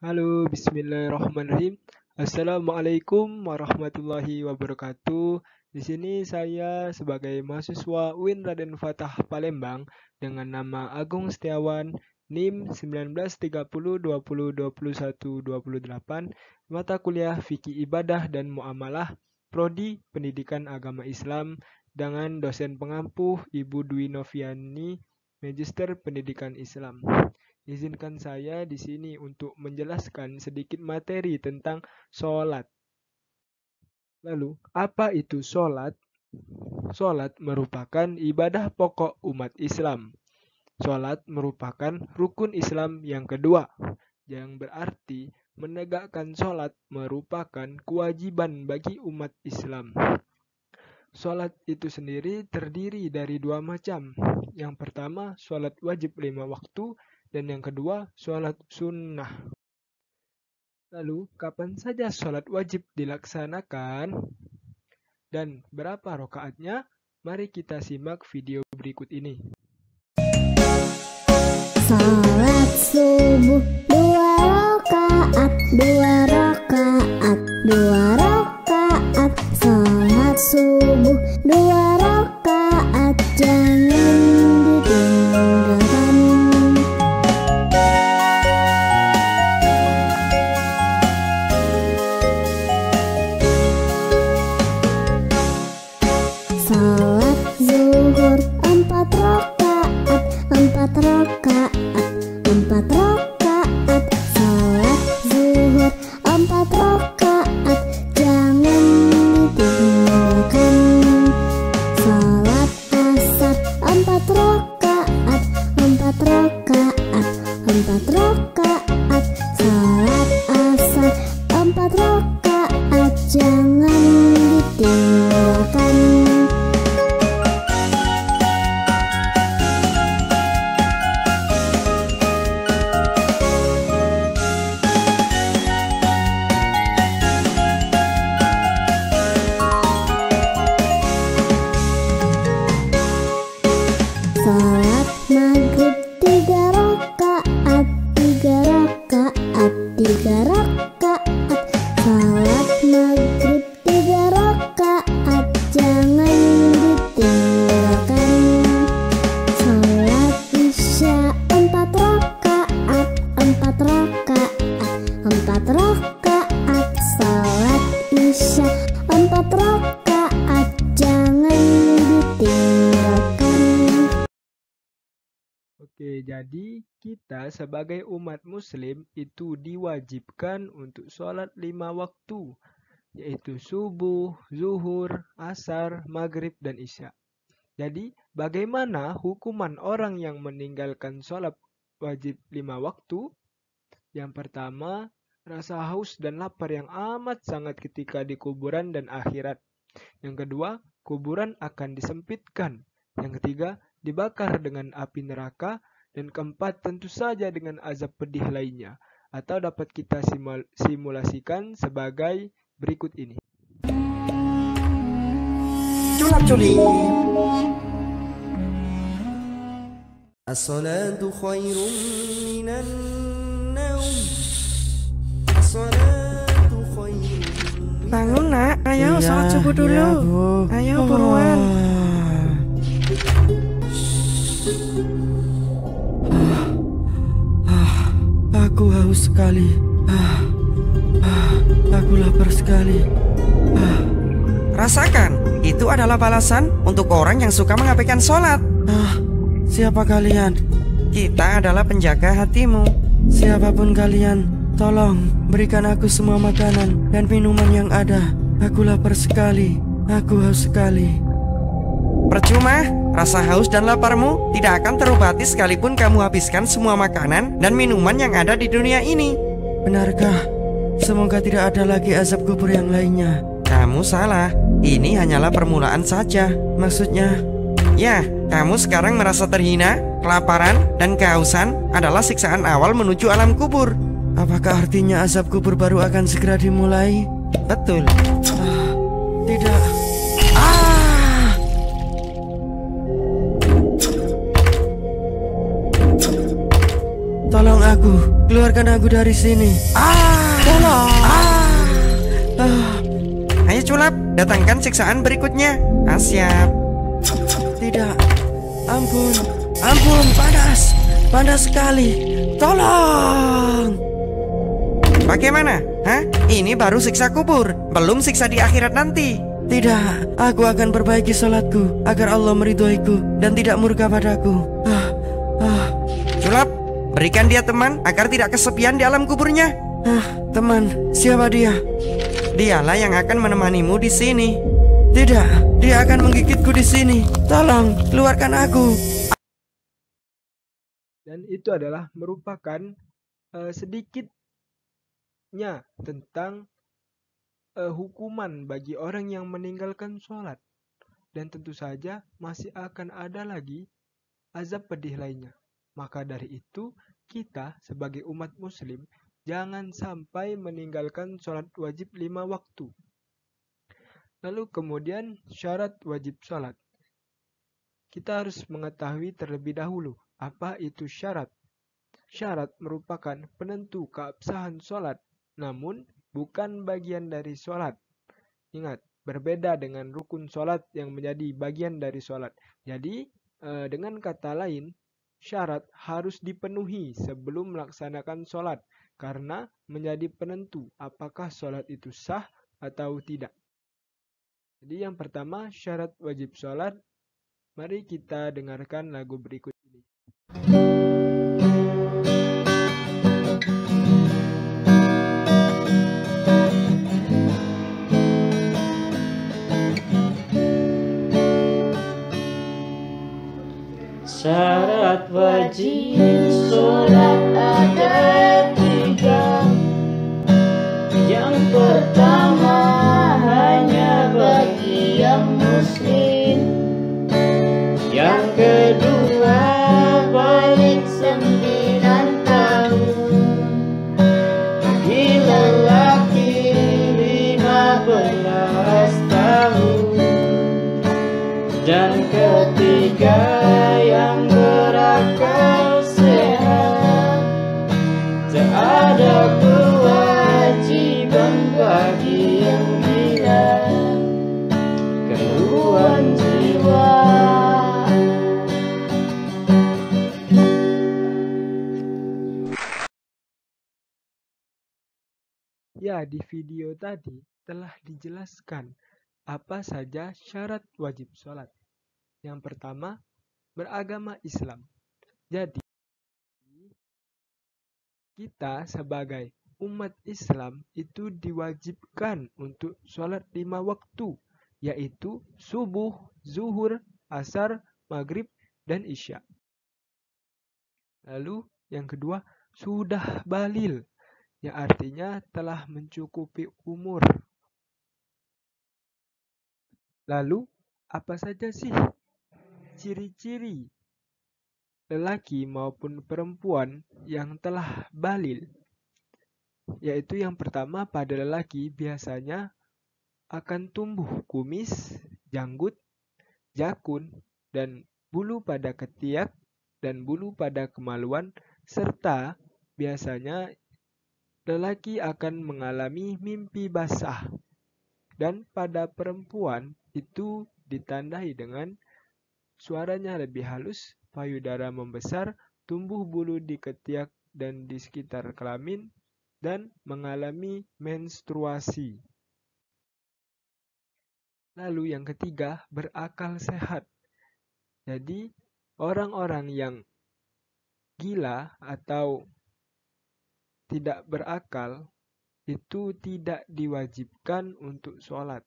Halo, bismillahirrahmanirrahim. Assalamualaikum warahmatullahi wabarakatuh. Di sini saya sebagai mahasiswa UIN Raden Fatah Palembang dengan nama Agung Setiawan, NIM 1930202128, mata kuliah Fikih Ibadah dan Muamalah, Prodi Pendidikan Agama Islam dengan dosen pengampu Ibu Dwi Noviani, Magister Pendidikan Islam. Izinkan saya di sini untuk menjelaskan sedikit materi tentang sholat. Lalu, apa itu sholat? Sholat merupakan ibadah pokok umat Islam. Sholat merupakan rukun Islam yang kedua, yang berarti menegakkan sholat merupakan kewajiban bagi umat Islam. Sholat itu sendiri terdiri dari dua macam. Yang pertama, sholat wajib 5 waktu, dan yang kedua, sholat sunnah. Lalu, kapan saja sholat wajib dilaksanakan? Dan berapa rakaatnya? Mari kita simak video berikut ini. Sholat subuh 2 rakaat. Sholat subuh 2 rakaat, jangan ditinggalkan. Sholat zuhur 4 rakaat. Sholat zuhur 4 rakaat, jangan ditinggalkan. Sholat asar 4 rakaat. Sholat asar 4 rakaat, jangan ditinggalkan. Sholat maghrib 3 rakaat. Sholat maghrib 3 rakaat, jangan ditinggalkan. Sholat isya 4 rakaat. Sholat isya 4 rakaat, jangan ditinggalkan. Oke, jadi kita sebagai umat muslim itu diwajibkan untuk sholat 5 waktu, yaitu subuh, zuhur, asar, maghrib, dan isya. Jadi, bagaimana hukuman orang yang meninggalkan sholat wajib 5 waktu? Yang pertama, rasa haus dan lapar yang amat sangat ketika di kuburan dan akhirat. Yang kedua, kuburan akan disempitkan. Yang ketiga, dibakar dengan api neraka. Dan keempat, tentu saja dengan azab pedih lainnya. Atau dapat kita simulasikan sebagai berikut ini. Culap-culip. As-salatu khairun minan naum. As-salatu khairun. Bangun nak, ayo Iya, sholat subuh dulu. iya, Bu. Ayo buruan. Aku haus sekali. Aku lapar sekali. Rasakan, itu adalah balasan untuk orang yang suka mengabaikan sholat. Siapa kalian? Kita adalah penjaga hatimu. Siapapun kalian, tolong berikan aku semua makanan dan minuman yang ada. Aku lapar sekali. Aku haus sekali. Percuma, rasa haus dan laparmu tidak akan terobati sekalipun kamu habiskan semua makanan dan minuman yang ada di dunia ini. Benarkah? Semoga tidak ada lagi azab kubur yang lainnya. Kamu salah, ini hanyalah permulaan saja. Maksudnya, Ya, kamu sekarang merasa terhina, kelaparan, dan kehausan adalah siksaan awal menuju alam kubur. apakah artinya azab kubur baru akan segera dimulai? Betul. Tidak. Tolong aku. keluarkan aku dari sini. Tolong. Ayo Culap, datangkan siksaan berikutnya. Siap. Tidak. Ampun, panas sekali. Tolong. Bagaimana? Ini baru siksa kubur, belum siksa di akhirat nanti. Tidak, aku akan perbaiki sholatku agar Allah meridhoiku dan tidak murka padaku. Culap, berikan dia teman agar tidak kesepian di alam kuburnya. Teman, siapa dia? Dialah yang akan menemanimu di sini. Tidak, dia akan menggigitku di sini. Tolong, keluarkan aku. Dan itu adalah merupakan sedikitnya tentang hukuman bagi orang yang meninggalkan sholat. Dan tentu saja masih akan ada lagi azab pedih lainnya. Maka dari itu, kita sebagai umat muslim jangan sampai meninggalkan sholat wajib 5 waktu. Lalu kemudian syarat wajib sholat. Kita harus mengetahui terlebih dahulu apa itu syarat. Syarat merupakan penentu keabsahan sholat, namun bukan bagian dari sholat. Ingat, berbeda dengan rukun sholat yang menjadi bagian dari sholat. Jadi, dengan kata lain, syarat harus dipenuhi sebelum melaksanakan sholat, karena menjadi penentu apakah sholat itu sah atau tidak. Jadi yang pertama, syarat wajib sholat. Mari kita dengarkan lagu berikut ini. Syarat wajib sholat ada 3. Yang pertama hanya bagi yang muslim. Yang kedua balik 9 tahun. Bagi lelaki 15 tahun. Dan ketiga yang berakal sehat. Tak ada kewajiban bagi yang gila, keruan jiwa. Ya, di video tadi telah dijelaskan apa saja syarat wajib sholat. Yang pertama, beragama Islam. Jadi, kita sebagai umat Islam itu diwajibkan untuk sholat 5 waktu, yaitu subuh, zuhur, asar, maghrib, dan isya. Lalu, yang kedua, sudah balil, yang artinya telah mencukupi umur. Lalu, apa saja sih ciri-ciri lelaki maupun perempuan yang telah balil? Yaitu yang pertama, pada lelaki biasanya akan tumbuh kumis, janggut, jakun, dan bulu pada ketiak, dan bulu pada kemaluan, serta biasanya lelaki akan mengalami mimpi basah. Dan pada perempuan itu ditandai dengan suaranya lebih halus, payudara membesar, tumbuh bulu di ketiak dan di sekitar kelamin, dan mengalami menstruasi. Lalu yang ketiga, berakal sehat. Jadi orang-orang yang gila atau tidak berakal itu tidak diwajibkan untuk sholat.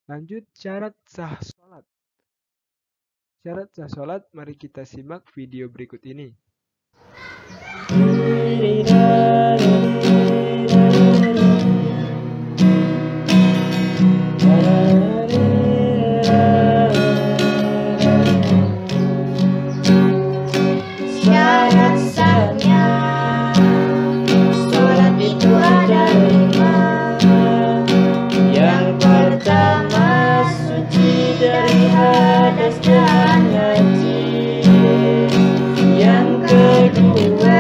Lanjut, syarat sah sholat. Syarat sah sholat, mari kita simak video berikut ini. Syarat sahnya sholat itu ada 5. Yang pertama suci dari hadas dan najis. Yang kedua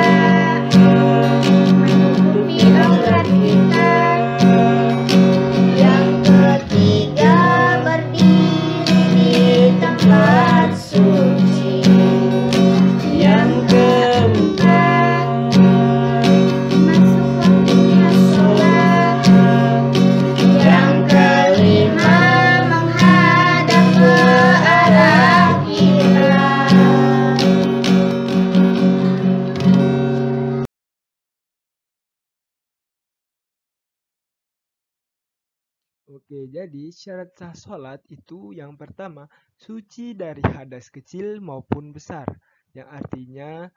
Oke, jadi syarat sah sholat itu yang pertama, suci dari hadas kecil maupun besar. Yang artinya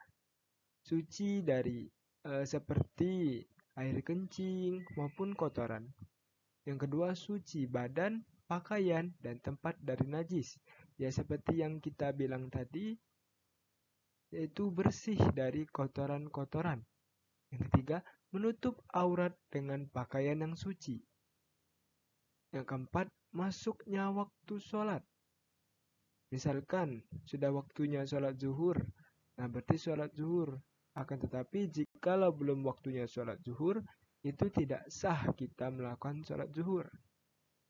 suci dari seperti air kencing maupun kotoran. Yang kedua, suci badan, pakaian, dan tempat dari najis. Ya seperti yang kita bilang tadi, yaitu bersih dari kotoran-kotoran. Yang ketiga, menutup aurat dengan pakaian yang suci. Yang keempat, masuknya waktu sholat. Misalkan sudah waktunya sholat zuhur, nah berarti sholat zuhur. Akan tetapi jikalau belum waktunya sholat zuhur, itu tidak sah kita melakukan sholat zuhur.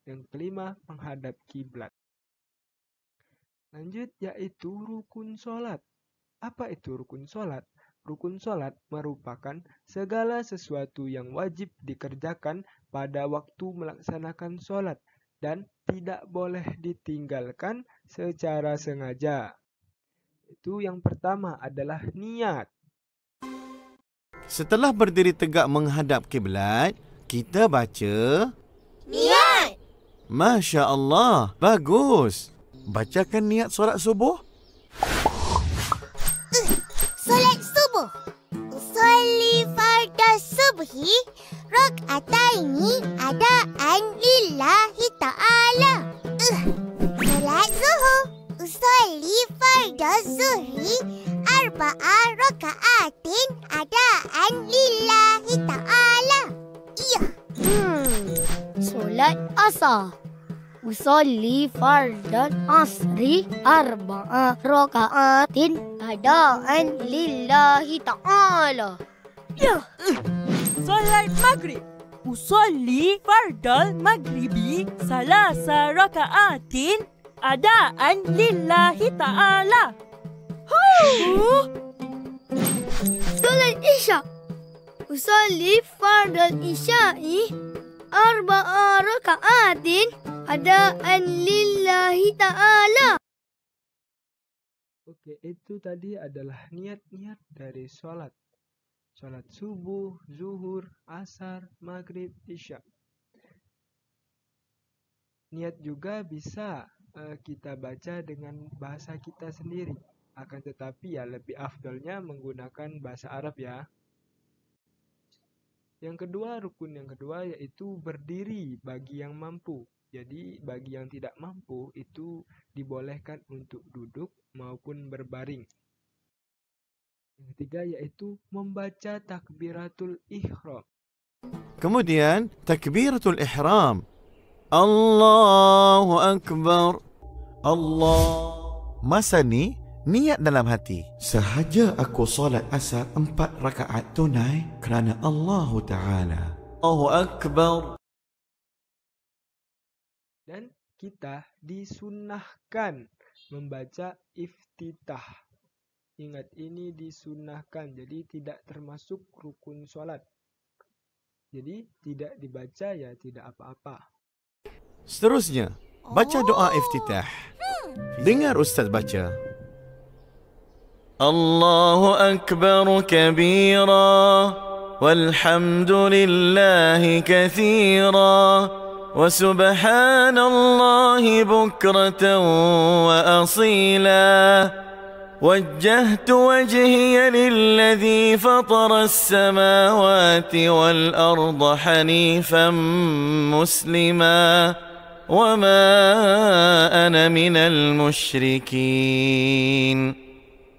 Yang kelima, menghadap kiblat. Lanjut yaitu rukun sholat. Apa itu rukun sholat? Rukun sholat merupakan segala sesuatu yang wajib dikerjakan pada waktu melaksanakan sholat dan tidak boleh ditinggalkan secara sengaja. Itu yang pertama adalah niat. Setelah berdiri tegak menghadap kiblat, kita baca Niat. Masya Allah, bagus. Bacakan niat solat subuh. Solat subuh. Usolli farda subhi rak'ataini adaan lillahi ta'ala. Solat zuhur. Usolli farda zuhri arba'a raka'atin adaan lillahi ta'ala. Iya. Solat asar. Usolli fardal asri arba'a raka'atin adaan lillahi ta'ala. Ya. Solat maghrib. Usolli fardal maghribi salasa raka'atin adaan lillahi ta'ala. Solat isya. Usolli fardal isya'i arba'a raka'atin adaan lillahi ta'ala. Oke, itu tadi adalah niat-niat dari sholat. Sholat subuh, zuhur, asar, maghrib, isya. Niat juga bisa kita baca dengan bahasa kita sendiri. Akan tetapi ya lebih afdolnya menggunakan bahasa Arab ya. Yang kedua, rukun yang kedua yaitu berdiri bagi yang mampu. Jadi bagi yang tidak mampu itu dibolehkan untuk duduk maupun berbaring. Yang ketiga yaitu membaca takbiratul ihram. Kemudian takbiratul ihram. Allahu Akbar. Allah. Masa ni niat dalam hati. Sahaja aku solat asar 4 rakaat tunai kerana Allah Ta'ala. Allahu Akbar. Dan kita disunnahkan membaca iftitah. Ingat, ini disunnahkan, jadi tidak termasuk rukun sholat. Jadi tidak dibaca ya tidak apa-apa. Seterusnya, baca doa iftitah. Dengar Ustaz baca. Allahu Akbar kabira walhamdulillahi kathira wa subhanallahi bukratan wa asila. وجهت وجهي للذي فطر السماوات والأرض حنيفا مسلما وما أنا من المشركين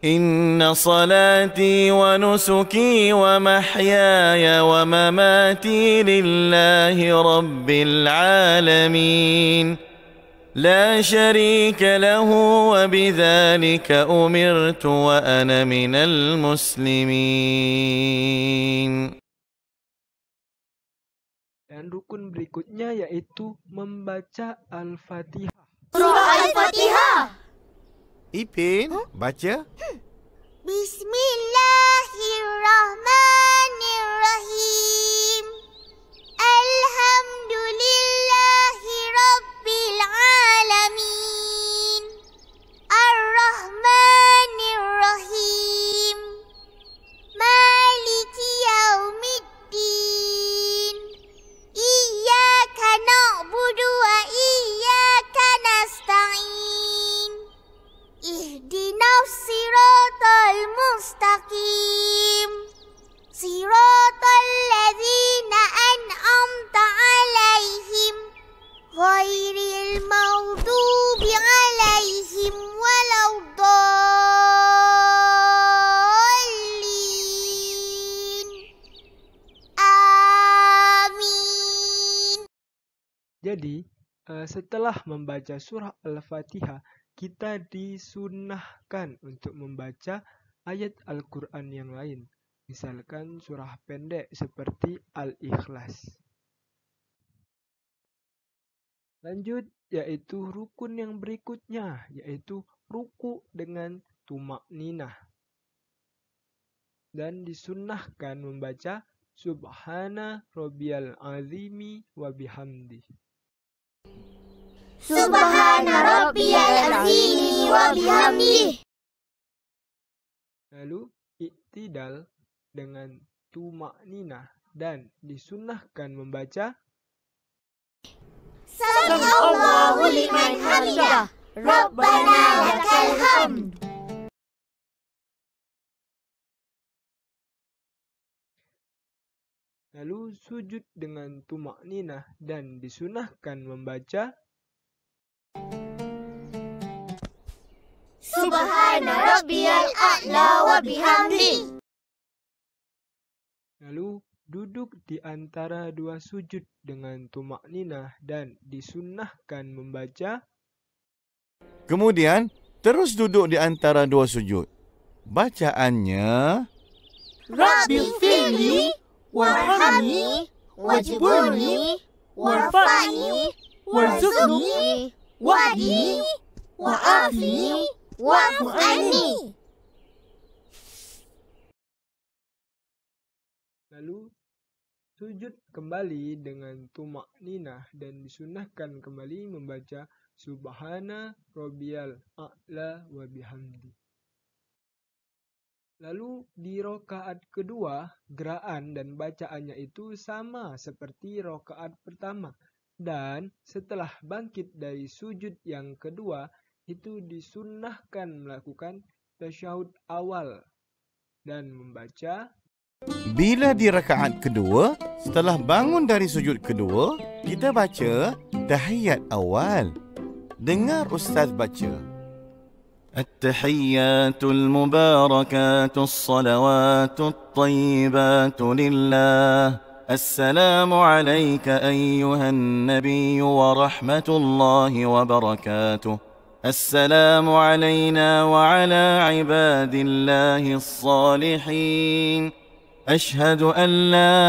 إن صلاتي ونسكي ومحياي ومماتي لله رب العالمين لا شريك له وبذلك أمرت وأنا من المسلمين. Dan rukun berikutnya yaitu membaca Al-Fatihah. Surah Al-Fatihah. Ipin, baca. Bismillahirrahmanirrahim. Alhamdulillahi Rabbil Alamin. Ar-Rahmanir-Rahim. Maliki Yaumiddin. Iyyaka na'budu Jadi, setelah membaca surah Al-Fatihah, kita disunnahkan untuk membaca ayat Al-Quran yang lain. Misalkan surah pendek seperti Al-Ikhlas. Lanjut, yaitu rukun yang berikutnya, yaitu ruku dengan tumak-ninah. Dan disunnahkan membaca Subhana Rabbiyal Azimi wa bihamdi. Subhana Rabbiyal Azimi wa bihamdi. Lalu iktidal dengan tumak-ninah dan disunnahkan membaca Sami'allahu liman hamidah. Rabbana lakal hamd. Lalu sujud dengan tumak-ninah dan disunnahkan membaca Subhana Rabbiyal a'la wa bihamdi. Lalu duduk di antara dua sujud dengan tumak-ninah dan disunnahkan membaca. Kemudian, terus duduk di antara dua sujud. Bacaannya, Rabbi firli warhamni wajburni warfa'ni warzuqni wahdini wa'afini wa'fu anni. Lalu sujud kembali dengan tumak-ninah dan disunnahkan kembali membaca Subhana Rabbiyal a'la wa bihamdi. Lalu di rakaat kedua, geraan dan bacaannya itu sama seperti rakaat pertama. Dan setelah bangkit dari sujud yang kedua, itu disunnahkan melakukan tasyahud awal dan membaca. bila di rakaat kedua, setelah bangun dari sujud kedua, kita baca tahiyat awal. Dengar Ustaz baca. التحيات المباركات الصلوات الطيبات لله السلام عليك أيها النبي ورحمة الله وبركاته السلام علينا وعلى عباد الله الصالحين أشهد أن لا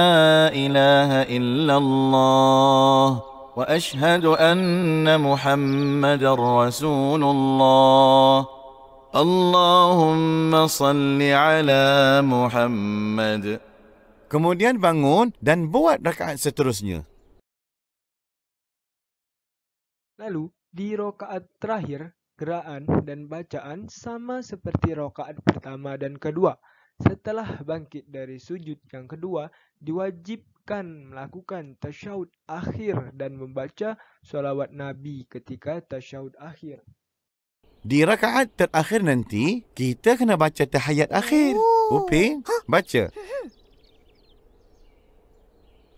إله إلا الله وأشهد أن محمد رسول الله اللهم صل على محمد. Kemudian bangun dan buat rakaat seterusnya. Lalu di rakaat terakhir, geraan dan bacaan sama seperti rakaat pertama dan kedua. Setelah bangkit dari sujud yang kedua, diwajibkan melakukan tasyahud akhir dan membaca sholawat Nabi ketika tasyahud akhir. Di rakaat terakhir nanti, kita kena baca tahiyat akhir. Upin, baca.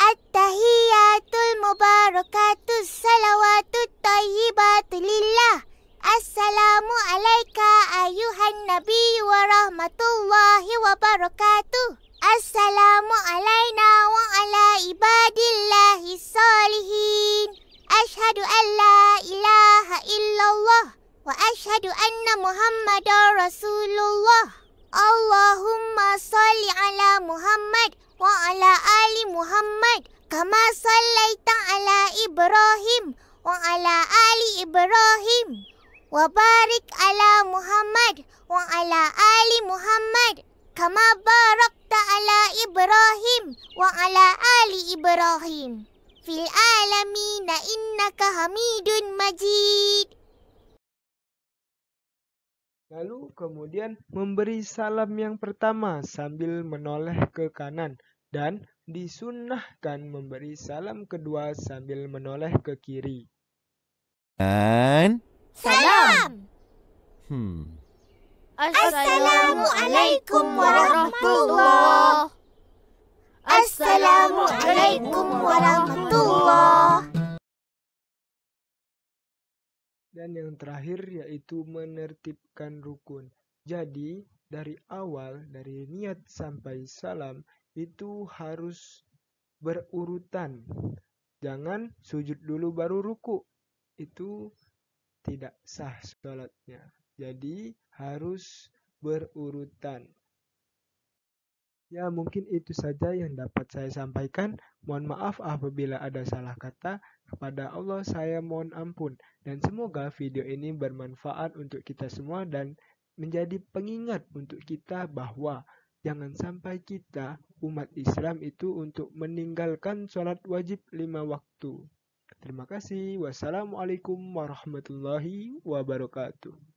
At-tahiyatul mubarakatus salawatut tayyibatu lillah. Assalamu alayka ayuhan nabi wa rahmatullahi wa barakatuh. Assalamu alayna wa ala ibadillahi salihin. Ashhadu an la ilaha illallah wa ashhadu anna muhammadar rasulullah. Allahumma salli ala Muhammad wa ala ali Muhammad kama sallaita ala Ibrahim wa ala ali Ibrahim. Wa barik ala Muhammad wa ala ali Muhammad kama barakta ala Ibrahim wa ala ali Ibrahim fil alamin innaka Hamidun Majid. Lalu kemudian memberi salam yang pertama sambil menoleh ke kanan dan disunnahkan memberi salam kedua sambil menoleh ke kiri. Dan Salam. Assalamualaikum warahmatullahi. Assalamualaikum warahmatullahi. Dan yang terakhir yaitu menertibkan rukun. Jadi dari awal, dari niat sampai salam itu harus berurutan. Jangan sujud dulu baru ruku. Itu tidak sah sholatnya. Jadi harus berurutan. Ya, mungkin itu saja yang dapat saya sampaikan. Mohon maaf apabila ada salah kata. Kepada Allah saya mohon ampun. Dan semoga video ini bermanfaat untuk kita semua dan menjadi pengingat untuk kita bahwa jangan sampai kita umat Islam itu untuk meninggalkan sholat wajib 5 waktu. Terima kasih. Wassalamualaikum warahmatullahi wabarakatuh.